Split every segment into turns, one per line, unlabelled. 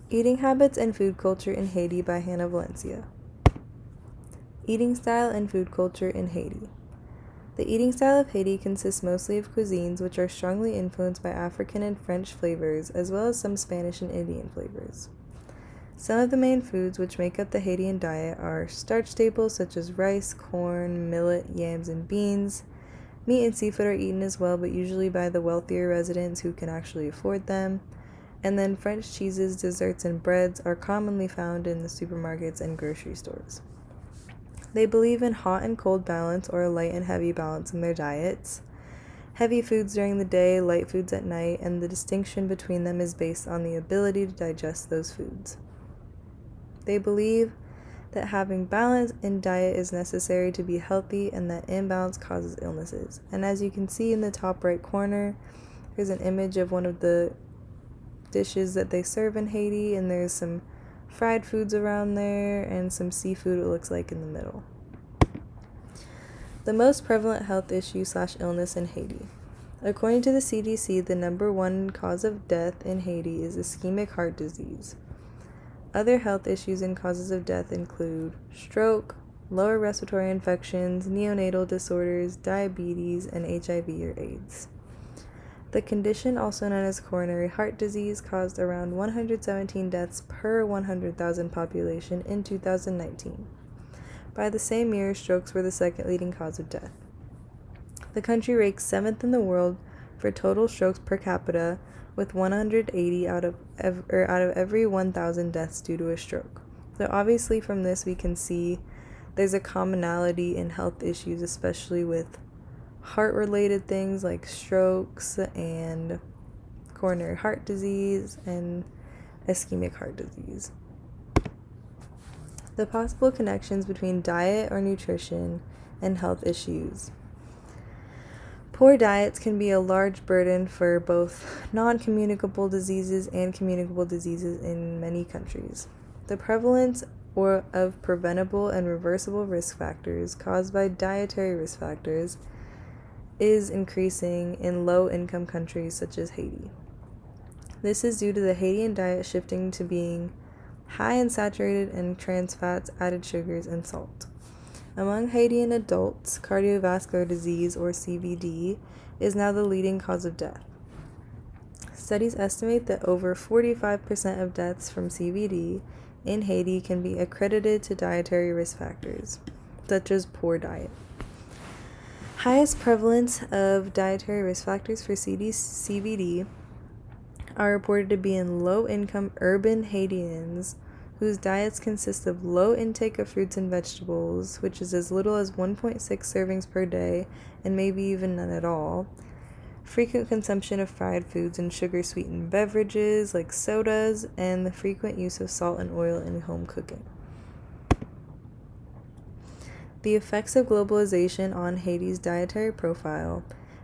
Eating Habits and Food Culture in Haiti by Hannah Valencia. Eating Style and Food Culture in Haiti. The eating style of Haiti consists mostly of cuisines which are strongly influenced by African and French flavors, as well as some Spanish and Indian flavors. Some of the main foods which make up the Haitian diet are starch staples such as rice, corn, millet, yams, and beans. Meat and seafood are eaten as well, but usually by the wealthier residents who can actually afford them. And then French cheeses, desserts, and breads are commonly found in the supermarkets and grocery stores. They believe in hot and cold balance, or a light and heavy balance in their diets. Heavy foods during the day, light foods at night, and the distinction between them is based on the ability to digest those foods. They believe that having balance in diet is necessary to be healthy and that imbalance causes illnesses. And as you can see in the top right corner, there's an image of one of the dishes that they serve in Haiti, and there's some fried foods around there and some seafood, it looks like, in the middle. The most prevalent health issue/illness in Haiti. According to the CDC, the number one cause of death in Haiti is ischemic heart disease. Other health issues and causes of death include stroke, lower respiratory infections, neonatal disorders, diabetes, and HIV or AIDS. The condition, also known as coronary heart disease, caused around 117 deaths per 100,000 population in 2019. By the same year, strokes were the second leading cause of death. The country ranks 7th in the world for total strokes per capita, with 180 out of every 1,000 deaths due to a stroke. So obviously from this we can see there's a commonality in health issues, especially with heart-related things like strokes and coronary heart disease and ischemic heart disease. The possible connections between diet or nutrition and health issues. Poor diets can be a large burden for both non-communicable diseases and communicable diseases in many countries. The prevalence of preventable and reversible risk factors caused by dietary risk factors is increasing in low-income countries such as Haiti. This is due to the Haitian diet shifting to being high in saturated and trans fats, added sugars, and salt. Among Haitian adults, cardiovascular disease, or CVD, is now the leading cause of death. Studies estimate that over 45% of deaths from CVD in Haiti can be accredited to dietary risk factors, such as poor diet. Highest prevalence of dietary risk factors for CVD are reported to be in low-income urban Haitians whose diets consist of low intake of fruits and vegetables, which is as little as 1.6 servings per day and maybe even none at all, frequent consumption of fried foods and sugar-sweetened beverages like sodas, and the frequent use of salt and oil in home cooking. The effects of globalization on Haiti's dietary profile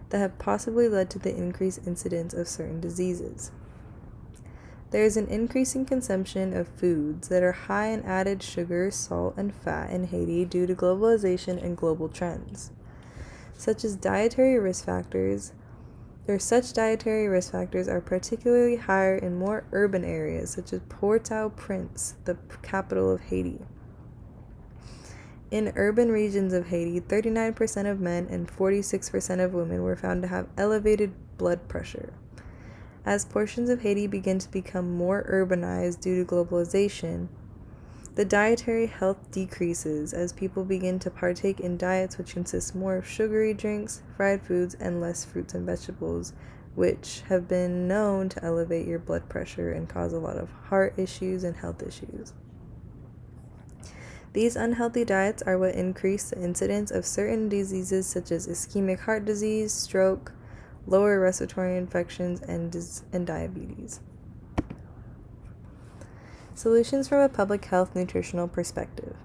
that have possibly led to the increased incidence of certain diseases. There is an increasing consumption of foods that are high in added sugar, salt, and fat in Haiti due to globalization and global trends. Such dietary risk factors are particularly higher in more urban areas, such as Port-au-Prince, the capital of Haiti. In urban regions of Haiti, 39% of men and 46% of women were found to have elevated blood pressure. As portions of Haiti begin to become more urbanized due to globalization, the dietary health decreases as people begin to partake in diets which consist more of sugary drinks, fried foods, and less fruits and vegetables, which have been known to elevate your blood pressure and cause a lot of heart issues and health issues. These unhealthy diets are what increase the incidence of certain diseases such as ischemic heart disease, stroke, lower respiratory infections, and diabetes. Solutions from a public health nutritional perspective.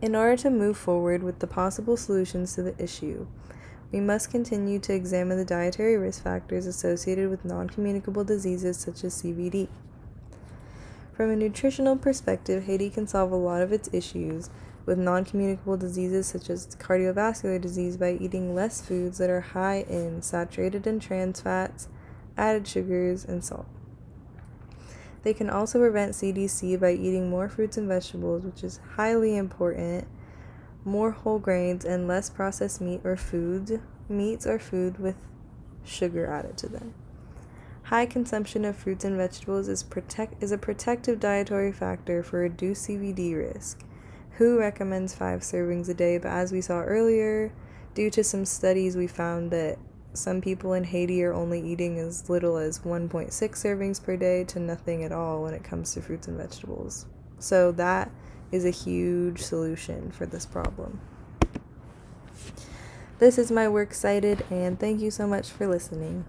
In order to move forward with the possible solutions to the issue, we must continue to examine the dietary risk factors associated with non-communicable diseases such as CVD. From a nutritional perspective, Haiti can solve a lot of its issues with non-communicable diseases such as cardiovascular disease by eating less foods that are high in saturated and trans fats, added sugars, and salt. They can also prevent CDC by eating more fruits and vegetables, which is highly important, more whole grains, and less processed meats or food with sugar added to them. High consumption of fruits and vegetables is a protective dietary factor for reduced CVD risk. WHO recommends 5 servings a day, but as we saw earlier, due to some studies, we found that some people in Haiti are only eating as little as 1.6 servings per day to nothing at all when it comes to fruits and vegetables. So that is a huge solution for this problem. This is my works cited, and thank you so much for listening.